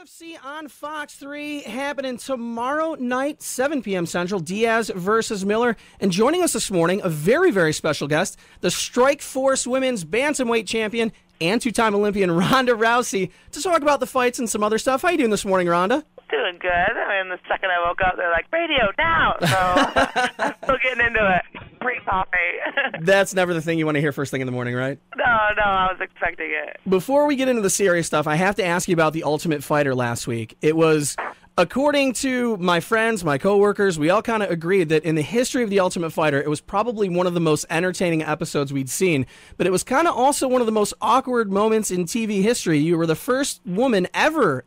UFC on Fox 3 happening tomorrow night, 7 p.m. Central, Diaz versus Miller. And joining us this morning, a very, very special guest, the Strikeforce Women's Bantamweight Champion and two-time Olympian Ronda Rousey, to talk about the fights and some other stuff. How you doing this morning, Ronda? Doing good. I mean, the second I woke up, they're like, radio now. So I'm still getting into it. Pre-coffee. That's never the thing you want to hear first thing in the morning, right? No, I was expecting it. Before we get into the serious stuff, I have to ask you about The Ultimate Fighter last week. It was, according to my friends, my coworkers, we all kind of agreed that in the history of The Ultimate Fighter, it was probably one of the most entertaining episodes we'd seen, but it was kind of also one of the most awkward moments in TV history. You were the first woman ever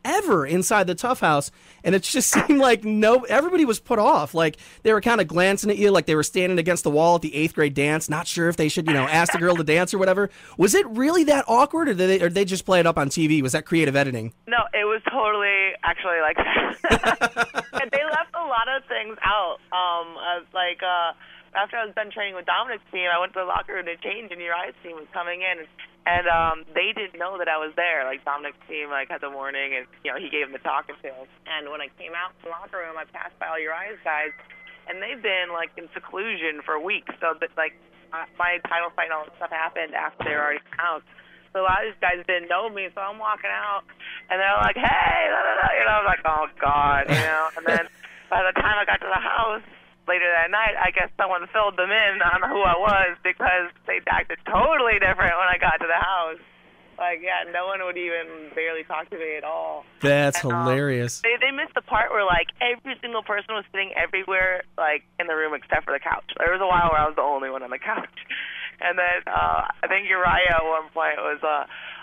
inside the TUF house, and it just seemed like everybody was put off. Like, they were kind of glancing at you like they were standing against the wall at the 8th grade dance, not sure if they should, ask the girl to dance or whatever. Was it really that awkward, or did they just play it up on TV? Was that creative editing? No, it was totally actually like that. And they left a lot of things out. After I was done training with Dominic's team, I went to the locker room to change, and Uriah's team was coming in, and they didn't know that I was there. Like, Dominic's team had the warning, and he gave them the talking to. And when I came out from the locker room, I passed by all Uriah's guys, and they've been in seclusion for weeks. So that my title fight and all that stuff happened after they were already out. So a lot of these guys didn't know me, so I'm walking out, and they're like, "Hey," I was like, "Oh God," And then by the time I got to the house later that night, I guess someone filled them in on who I was, because they acted totally different when I got to the house. No one would even barely talk to me at all. That's hilarious. They missed the part where every single person was sitting everywhere in the room except for the couch. There was a while where I was the only one on the couch. And then I think Uriah at one point was,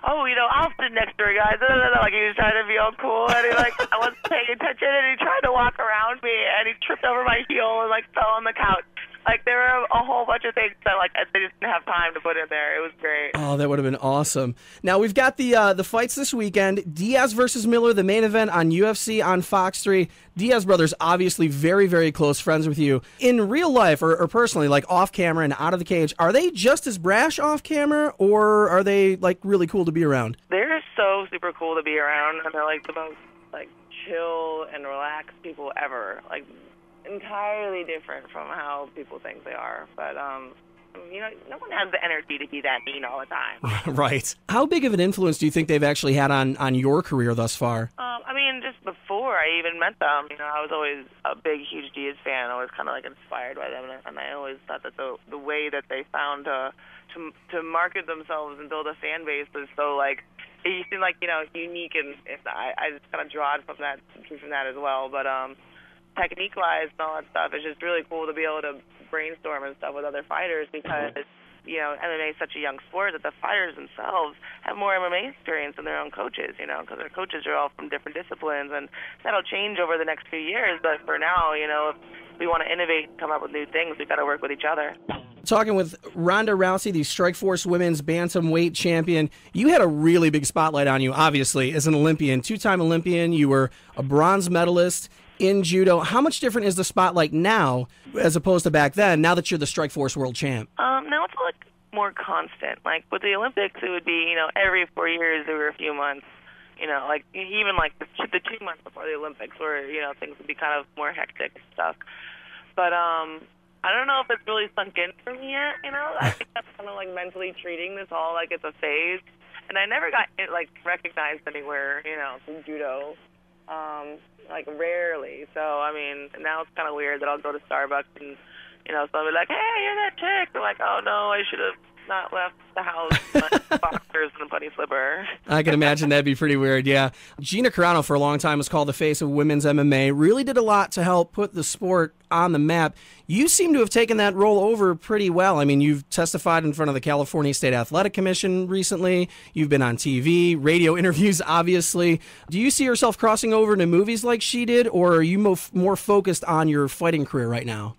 I'll sit next to her, guys. Like, he was trying to be all cool, and I wasn't paying attention, and he tried to walk around me, and he tripped over my heel and fell on the couch. There were a whole bunch of things that they just didn't have time to put in there. It was great. Oh, that would have been awesome. Now, we've got the fights this weekend. Diaz versus Miller, the main event on UFC on Fox 3. Diaz brothers, obviously very, very close friends with you. In real life, or personally, off camera and out of the cage, are they just as brash off camera, or are they really cool to be around? They're so super cool to be around, and they're the most chill and relaxed people ever. Entirely different from how people think they are. But, no one has the energy to be that mean all the time. Right. How big of an influence do you think they've actually had on your career thus far? Just before I even met them, I was always a big, huge Diaz fan. I was kind of inspired by them, and I always thought that the way that they found to market themselves and build a fan base was so it seemed unique, and I just kind of drawed from that as well. But technique-wise and all that stuff, it's just really cool to be able to brainstorm and stuff with other fighters, because MMA is such a young sport that the fighters themselves have more MMA experience than their own coaches, because their coaches are all from different disciplines, and that'll change over the next few years. But for now, if we want to innovate and come up with new things, we've got to work with each other. Talking with Ronda Rousey, the Strikeforce Women's Bantamweight Champion. You had a really big spotlight on you, obviously, as an Olympian, two-time Olympian. You were a bronze medalist in Judo. How much different is the spotlight now as opposed to back then, now that you're the Strikeforce World Champ? Now it's more constant. With the Olympics, it would be, every 4 years, there were a few months, even the 2 months before the Olympics where, things would be kind of more hectic and stuff. But, I don't know if it's really sunk in for me yet, I think I'm kind of mentally treating this all like it's a phase. And I never got recognized anywhere, from Judo. Rarely. So, now it's kind of weird that I'll go to Starbucks and, somebody will be like, "Hey, you're that chick." I'm like, "Oh, no, I should have not left the house with my boxers and a bunny slipper." I can imagine that'd be pretty weird, yeah. Gina Carano, for a long time, was called the face of women's MMA, really did a lot to help put the sport on the map. You seem to have taken that role over pretty well. You've testified in front of the California State Athletic Commission recently. You've been on TV, radio interviews, obviously. Do you see yourself crossing over into movies like she did, or are you more focused on your fighting career right now?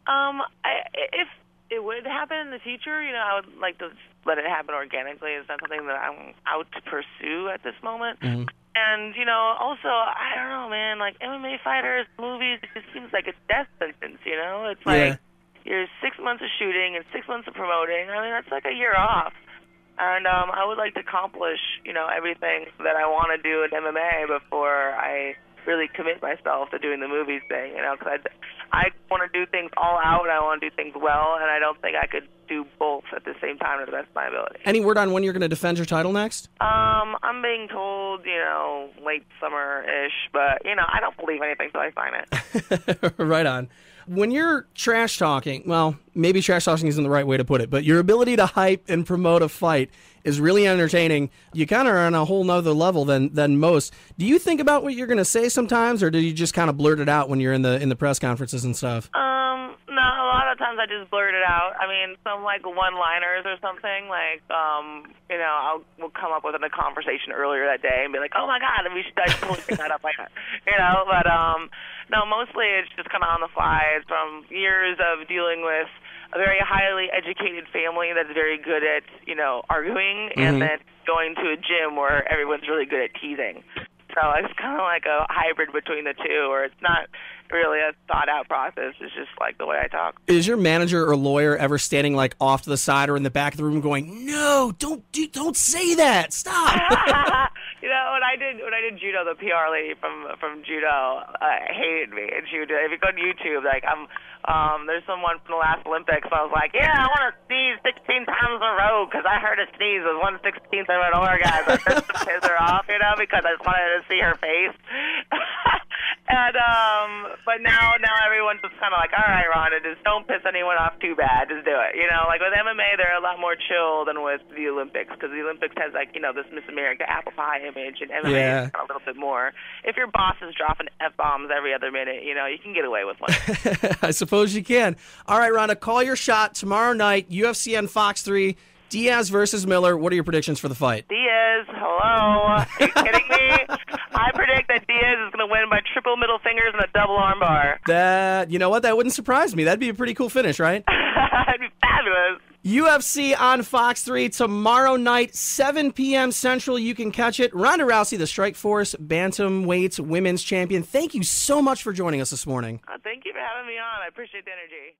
If it would happen in the future, I would like to let it happen organically. It's not something that I'm out to pursue at this moment. Mm-hmm. And, also, I don't know, man, MMA fighters, movies, it just seems like a death sentence, It's you're 6 months of shooting and 6 months of promoting. That's a year off. And I would like to accomplish, everything that I want to do in MMA before I really commit myself to doing the movies thing, because I want to do things all out, and I want to do things well, and I don't think I could do both at the same time to the best of my ability. Any word on when you're going to defend your title next? I'm being told, late summer-ish, but, I don't believe anything until I sign it. Right on. When you're trash talking, well, maybe trash talking isn't the right way to put it, but your ability to hype and promote a fight is really entertaining. You kind of are on a whole nother level than most. Do you think about what you're going to say sometimes, or do you just kind of blurt it out when you're in the press conferences and stuff? No, a lot of times I just blurt it out. I mean, some one-liners or something, we'll come up with in a conversation earlier that day and be like, oh my God, I should totally pick that up like that, but no, mostly it's just kind of on the fly. It's from years of dealing with a very highly educated family that's very good at, arguing, and then going to a gym where everyone's really good at teasing. So it's kind of like a hybrid between the two, where it's not really a thought-out process. It's just like the way I talk. Is your manager or lawyer ever standing off to the side or in the back of the room going, "No, don't say that, stop"? When I did Judo, the PR lady from Judo hated me, and she would do it. If you go to YouTube, there's someone from the last Olympics. So I was like, yeah, I want to sneeze 16 times in a row because I heard a sneeze was 1/16 of an orgasm. I just to piss her off, because I just wanted to see her face. And but now everyone's just kind of like, all right, Ronda, just don't piss anyone off too bad. Just do it. With MMA, they're a lot more chill than with the Olympics, because the Olympics has this Miss America apple pie image, and MMA is a little bit more. If your boss is dropping F-bombs every other minute, you can get away with one. I suppose you can. All right, Ronda, call your shot tomorrow night, UFC on Fox 3, Diaz versus Miller. What are your predictions for the fight? Diaz, hello. Are you kidding me? I predict that Diaz is going to win by triple middle fingers and a double armbar. You know what? That wouldn't surprise me. That'd be a pretty cool finish, right? That'd be fabulous. UFC on Fox 3 tomorrow night, 7 p.m. Central. You can catch it. Ronda Rousey, the Strikeforce Bantamweight Women's Champion. Thank you so much for joining us this morning. Thank you for having me on. I appreciate the energy.